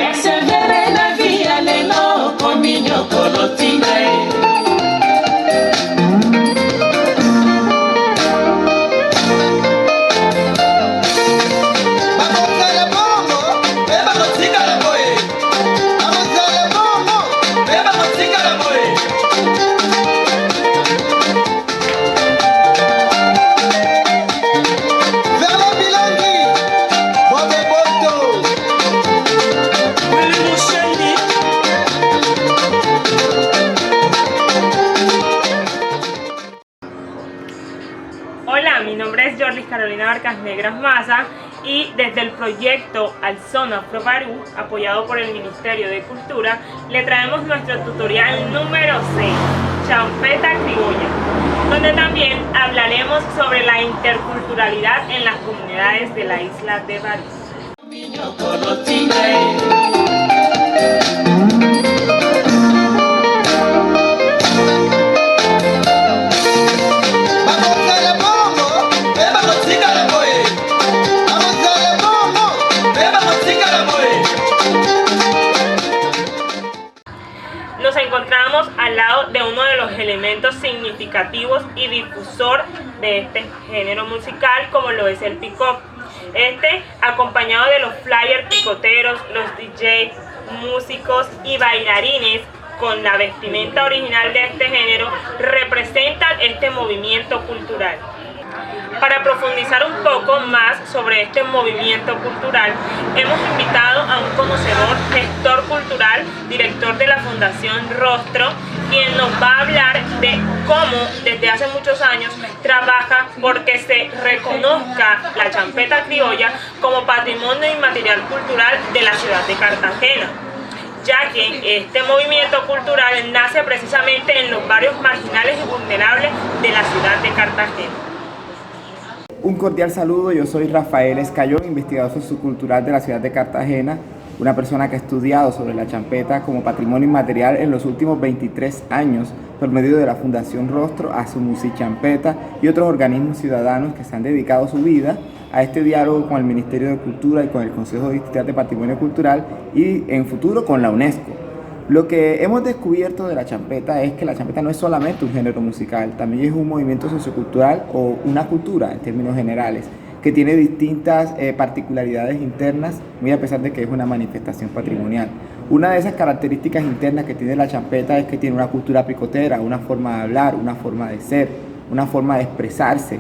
Persevere la via lelo cominho colotine. Hola, mi nombre es Jorlis Carolina Vargas Negras Maza y desde el proyecto Al Son Afro Barú, apoyado por el Ministerio de Cultura, le traemos nuestro tutorial número 6, Champeta Criolla, donde también hablaremos sobre la interculturalidad en las comunidades de la isla de Barú. Nos encontramos al lado de uno de los elementos significativos y difusor de este género musical, como lo es el picop. Acompañado de los flyers picoteros, los DJ, músicos y bailarines con la vestimenta original de este género, representan este movimiento cultural. Para profundizar un poco más sobre este movimiento cultural, hemos invitado a un conocedor, gestor cultural, director de la Fundación Rostro, quien nos va a hablar de cómo desde hace muchos años trabaja porque se reconozca la champeta criolla como patrimonio inmaterial cultural de la ciudad de Cartagena, ya que este movimiento cultural nace precisamente en los barrios marginales y vulnerables de la ciudad de Cartagena. Un cordial saludo, yo soy Rafael Escayón, investigador sociocultural de la ciudad de Cartagena, una persona que ha estudiado sobre la champeta como patrimonio inmaterial en los últimos 23 años por medio de la Fundación Rostro, Asumusi Champeta y otros organismos ciudadanos que se han dedicado su vida a este diálogo con el Ministerio de Cultura y con el Consejo Distrital de Patrimonio Cultural y en futuro con la UNESCO. Lo que hemos descubierto de la champeta es que la champeta no es solamente un género musical, también es un movimiento sociocultural o una cultura en términos generales, que tiene distintas particularidades internas, muy a pesar de que es una manifestación patrimonial. Una de esas características internas que tiene la champeta es que tiene una cultura picotera, una forma de hablar, una forma de ser, una forma de expresarse.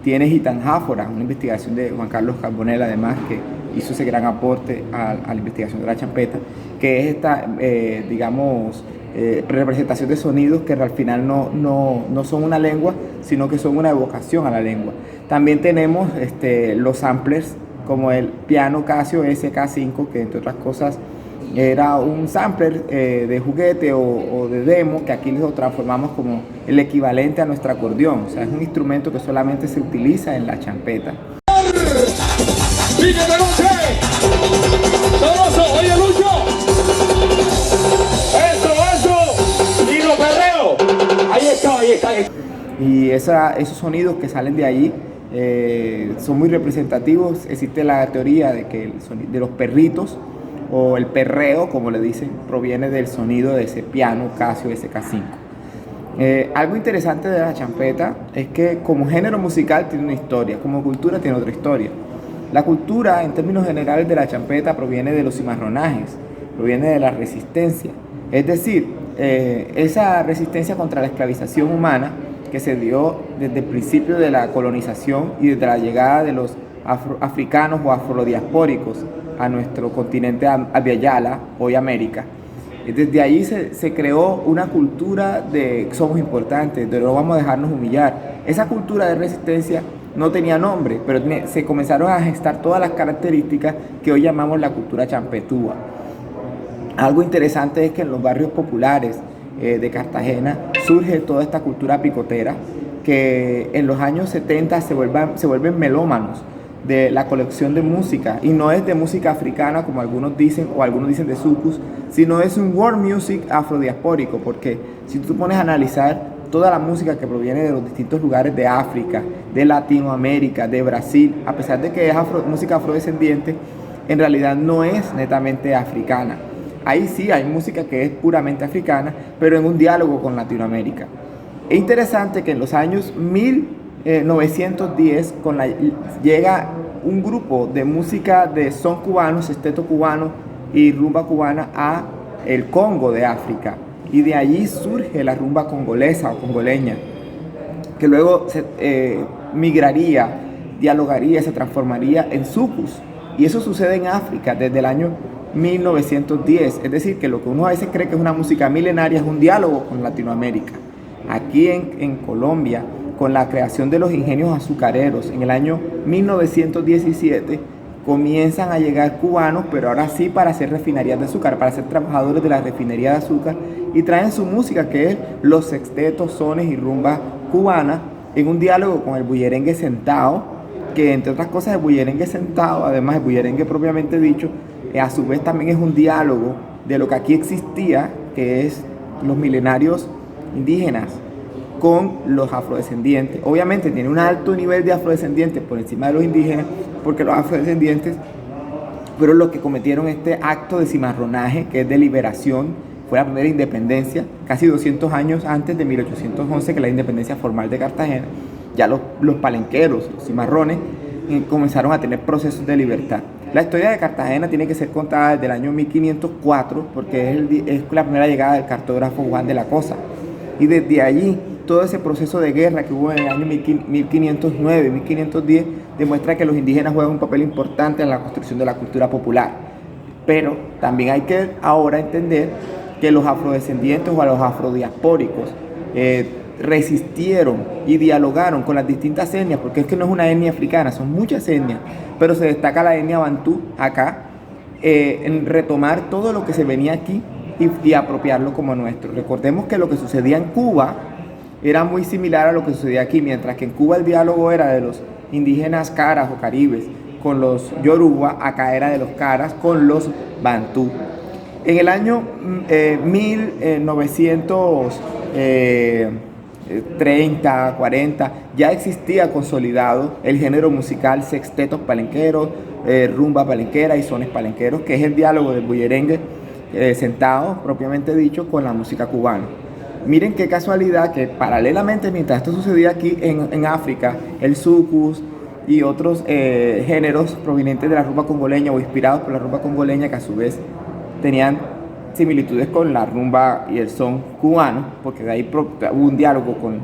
Tiene gitanjáfora, una investigación de Juan Carlos Carbonell, además, que hizo ese gran aporte a la investigación de la champeta, que es esta, representación de sonidos que al final no son una lengua, sino que son una evocación a la lengua. También tenemos los samplers, como el piano Casio SK5, que entre otras cosas era un sampler de juguete o de demo, que aquí lo transformamos como el equivalente a nuestro acordeón. O sea, es un instrumento que solamente se utiliza en la champeta. ¡Oye, Lucho! ¡Eso! ¡Y los perreos! Ahí está. Y esos sonidos que salen de allí son muy representativos. Existe la teoría de que de los perritos, o el perreo, como le dicen, proviene del sonido de ese piano Casio SK5. Algo interesante de la champeta es que como género musical tiene una historia, como cultura tiene otra historia. La cultura, en términos generales, de la champeta proviene de los cimarronajes, proviene de la resistencia. Es decir, esa resistencia contra la esclavización humana que se dio desde el principio de la colonización y desde la llegada de los africanos o afrodiaspóricos a nuestro continente Abya-Yala, hoy América. Desde allí se creó una cultura de somos importantes, de no vamos a dejarnos humillar. Esa cultura de resistencia no tenía nombre, pero se comenzaron a gestar todas las características que hoy llamamos la cultura champetúa. Algo interesante es que en los barrios populares de Cartagena surge toda esta cultura picotera, que en los años 70 se vuelven melómanos de la colección de música, y no es de música africana como algunos dicen, o algunos dicen de sucus, sino es un world music afrodiaspórico, porque si tú te pones a analizar toda la música que proviene de los distintos lugares de África, de Latinoamérica, de Brasil, a pesar de que es música afrodescendiente, en realidad no es netamente africana. Ahí sí hay música que es puramente africana, pero en un diálogo con Latinoamérica. Es interesante que en los años 1910 llega un grupo de música de son cubano, sexteto cubano y rumba cubana a el Congo de África, y de allí surge la rumba congolesa o congoleña, que luego migraría, dialogaría, se transformaría en soukous, y eso sucede en África desde el año 1910, es decir, que lo que uno a veces cree que es una música milenaria es un diálogo con Latinoamérica. Aquí en Colombia, con la creación de los ingenios azucareros en el año 1917, comienzan a llegar cubanos, pero ahora sí para hacer refinerías de azúcar, para ser trabajadores de la refinería de azúcar, y traen su música, que es los sextetos, sones y rumba cubana, en un diálogo con el bullerengue sentado, que entre otras cosas el bullerengue sentado, además el bullerengue propiamente dicho, a su vez también es un diálogo de lo que aquí existía, que es los milenarios indígenas con los afrodescendientes. Obviamente tiene un alto nivel de afrodescendientes por encima de los indígenas, porque los afrodescendientes fueron los que cometieron este acto de cimarronaje, que es de liberación. Fue la primera independencia, casi 200 años antes de 1811, que la independencia formal de Cartagena. Ya los palenqueros, los cimarrones, comenzaron a tener procesos de libertad. La historia de Cartagena tiene que ser contada desde el año 1504, porque es la primera llegada del cartógrafo Juan de la Cosa. Y desde allí, todo ese proceso de guerra que hubo en el año 1509, 1510, demuestra que los indígenas juegan un papel importante en la construcción de la cultura popular. Pero también hay que ahora entender que los afrodescendientes o a los afrodiaspóricos resistieron y dialogaron con las distintas etnias, porque es que no es una etnia africana, son muchas etnias, pero se destaca la etnia bantú acá, en retomar todo lo que se venía aquí y apropiarlo como nuestro. Recordemos que lo que sucedía en Cuba era muy similar a lo que sucedía aquí, mientras que en Cuba el diálogo era de los indígenas caras o caribes con los yoruba, acá era de los caras con los bantú. En el año 1930, 40, ya existía consolidado el género musical sextetos palenqueros, rumba palenquera y sones palenqueros, que es el diálogo del bullerengue sentado, propiamente dicho, con la música cubana. Miren qué casualidad que paralelamente, mientras esto sucedía aquí en África, el soukous y otros géneros provenientes de la rumba congoleña o inspirados por la rumba congoleña, que a su vez tenían similitudes con la rumba y el son cubano, porque de ahí hubo un diálogo con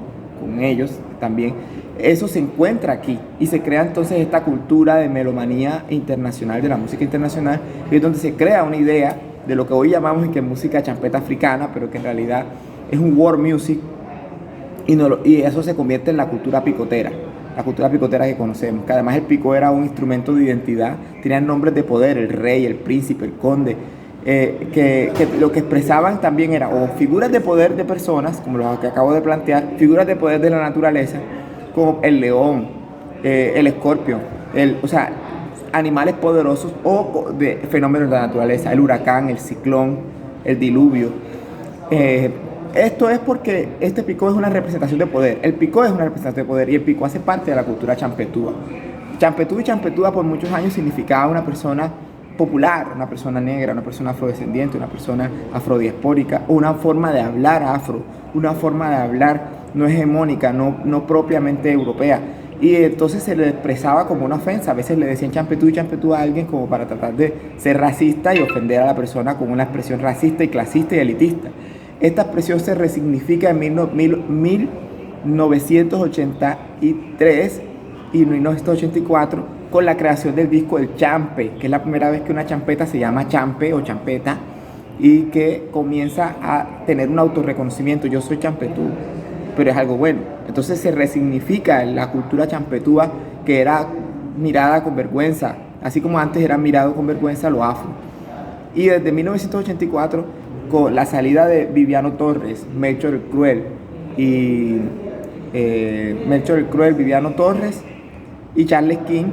ellos también. Eso se encuentra aquí y se crea entonces esta cultura de melomanía internacional, de la música internacional, y es donde se crea una idea de lo que hoy llamamos que música champeta africana, pero que en realidad es un world music, y eso se convierte en la cultura picotera que conocemos, que además el pico era un instrumento de identidad, tenían nombres de poder, el rey, el príncipe, el conde, que lo que expresaban también era o figuras de poder de personas, como los que acabo de plantear, figuras de poder de la naturaleza, como el león, el escorpión, o sea, animales poderosos o de fenómenos de la naturaleza, el huracán, el ciclón, el diluvio. Esto es porque este picó es una representación de poder. El picó es una representación de poder y el picó hace parte de la cultura champetúa. Champetú y champetúa por muchos años significaba una persona popular, una persona negra, una persona afrodescendiente, una persona afrodiaspórica, una forma de hablar afro, una forma de hablar no hegemónica, no propiamente europea. Y entonces se le expresaba como una ofensa. A veces le decían champetú y champetú a alguien como para tratar de ser racista y ofender a la persona con una expresión racista y clasista y elitista. Esta expresión se resignifica en 1983 y 1984 con la creación del disco El Champe, que es la primera vez que una champeta se llama champe o champeta y que comienza a tener un autorreconocimiento. Yo soy champetú, pero es algo bueno. Entonces se resignifica la cultura champetúa, que era mirada con vergüenza, así como antes era mirado con vergüenza lo afro. Y desde 1984, con la salida de Viviano Torres, Melchor el Cruel Viviano Torres y Charles King,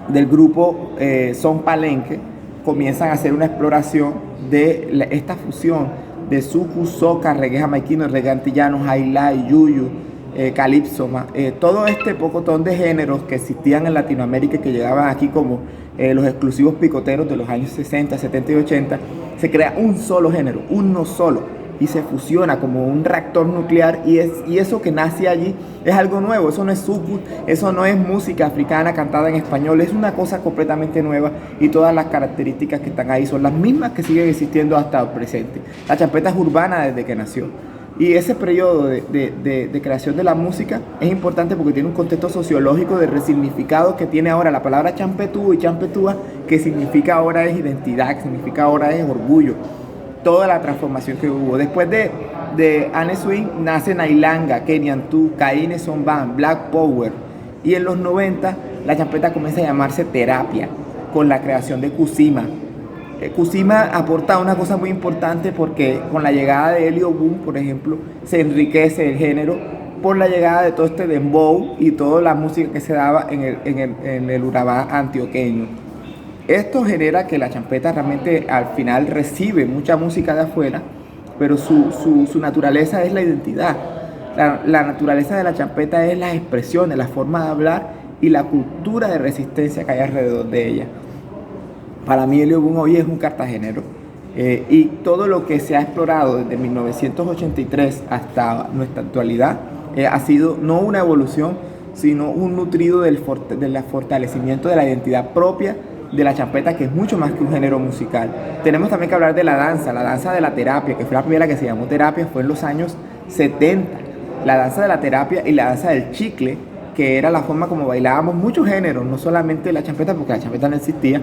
del grupo Son Palenque, comienzan a hacer una exploración de esta fusión de suku, soca, reggae jamaiquino, reggae antillano, highlight, yuyu, calipso, todo este pocotón de géneros que existían en Latinoamérica y que llegaban aquí como los exclusivos picoteros de los años 60, 70 y 80, se crea un solo género, uno solo, y se fusiona como un reactor nuclear, y eso que nace allí es algo nuevo. Eso no es suku, eso no es música africana cantada en español, es una cosa completamente nueva, y todas las características que están ahí son las mismas que siguen existiendo hasta el presente. La champeta es urbana desde que nació, y ese periodo de creación de la música es importante porque tiene un contexto sociológico de resignificado que tiene ahora la palabra champetú y champetúa, que significa ahora es identidad, que significa ahora es orgullo. Toda la transformación que hubo. Después de Anne Swing nace Nailanga, Kenyan Tu, Caine Son Band, Black Power. Y en los 90 la champeta comienza a llamarse terapia, con la creación de Kusima. Kusima aporta una cosa muy importante porque con la llegada de Elio Boom, por ejemplo, se enriquece el género por la llegada de todo este dembow y toda la música que se daba en el Urabá antioqueño. Esto genera que la champeta realmente al final recibe mucha música de afuera, pero su naturaleza es la identidad. La naturaleza de la champeta es las expresiones, la forma de hablar y la cultura de resistencia que hay alrededor de ella. Para mí Elio Boom hoy es un cartagenero, y todo lo que se ha explorado desde 1983 hasta nuestra actualidad ha sido no una evolución, sino un nutrido del fortalecimiento de la identidad propia de la champeta, que es mucho más que un género musical. Tenemos también que hablar de la danza de la terapia, que fue la primera que se llamó terapia, fue en los años 70. La danza de la terapia y la danza del chicle, que era la forma como bailábamos muchos géneros, no solamente la champeta, porque la champeta no existía.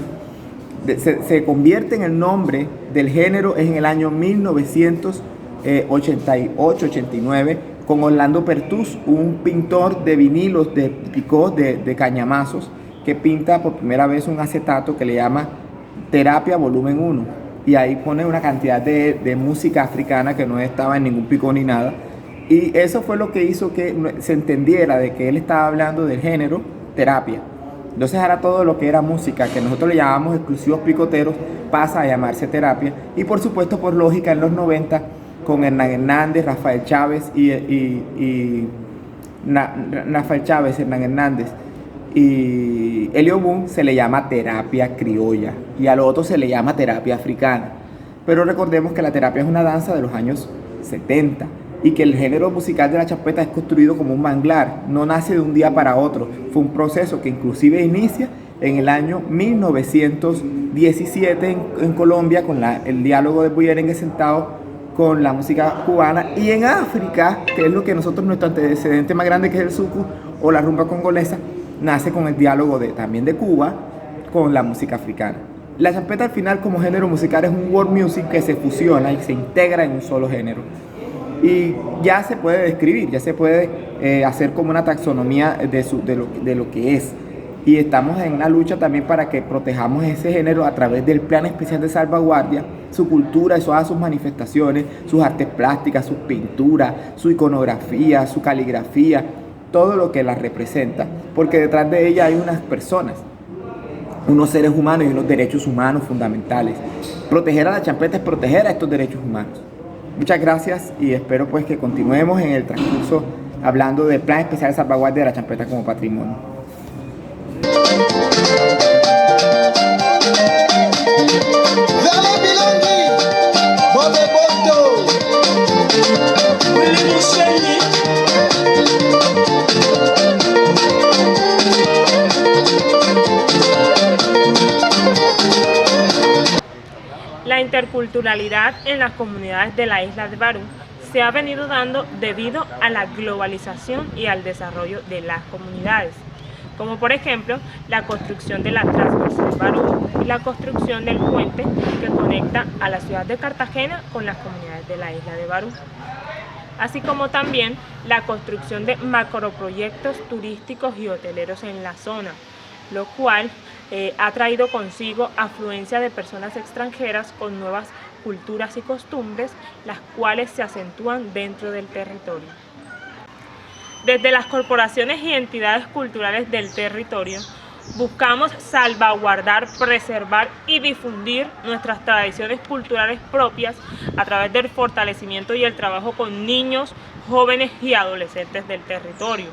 Se convierte en el nombre del género en el año 1988-89, con Orlando Pertús, un pintor de vinilos, de picos, de cañamazos, que pinta por primera vez un acetato que le llama Terapia Volumen 1, y ahí pone una cantidad de música africana que no estaba en ningún pico ni nada, y eso fue lo que hizo que se entendiera de que él estaba hablando del género terapia. Entonces ahora todo lo que era música que nosotros le llamamos exclusivos picoteros pasa a llamarse terapia, y por supuesto, por lógica, en los 90 con Hernán Hernández, Rafael Chávez Hernán Hernández y Elio Boom se le llama terapia criolla, y a lo otro se le llama terapia africana. Pero recordemos que la terapia es una danza de los años 70 y que el género musical de la champeta es construido como un manglar, no nace de un día para otro. Fue un proceso que inclusive inicia en el año 1917 en Colombia con el diálogo de Bullerengue sentado con la música cubana, y en África, que es lo que nosotros, nuestro antecedente más grande, que es el suku o la rumba congolesa, nace con el diálogo también de Cuba con la música africana. La champeta al final como género musical es un world music que se fusiona y se integra en un solo género. Y ya se puede describir, ya se puede hacer como una taxonomía de lo que es. Y estamos en una lucha también para que protejamos ese género a través del Plan Especial de Salvaguardia, su cultura y todas sus manifestaciones, sus artes plásticas, sus pinturas, su iconografía, su caligrafía, todo lo que la representa, porque detrás de ella hay unas personas, unos seres humanos y unos derechos humanos fundamentales. Proteger a la champeta es proteger a estos derechos humanos. Muchas gracias y espero pues que continuemos en el transcurso hablando del Plan Especial de Salvaguardia de la Champeta como patrimonio. La interculturalidad en las comunidades de la isla de Barú se ha venido dando debido a la globalización y al desarrollo de las comunidades, como por ejemplo la construcción de la transversal Barú y la construcción del puente que conecta a la ciudad de Cartagena con las comunidades de la isla de Barú, así como también la construcción de macroproyectos turísticos y hoteleros en la zona, lo cual ha traído consigo afluencia de personas extranjeras con nuevas culturas y costumbres, las cuales se acentúan dentro del territorio. Desde las corporaciones y entidades culturales del territorio, buscamos salvaguardar, preservar y difundir nuestras tradiciones culturales propias a través del fortalecimiento y el trabajo con niños, jóvenes y adolescentes del territorio.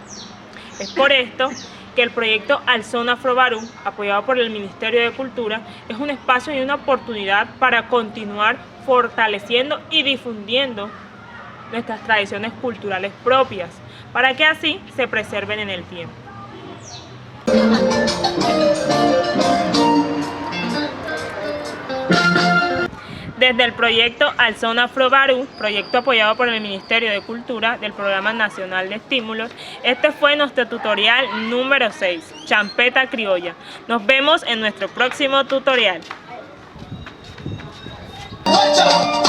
Es por esto que el proyecto Alzón Afrobarú, apoyado por el Ministerio de Cultura, es un espacio y una oportunidad para continuar fortaleciendo y difundiendo nuestras tradiciones culturales propias, para que así se preserven en el tiempo. Desde el proyecto Alzón Afrobarú, proyecto apoyado por el Ministerio de Cultura del Programa Nacional de Estímulos, este fue nuestro tutorial número 6, Champeta Criolla. Nos vemos en nuestro próximo tutorial. Watch out!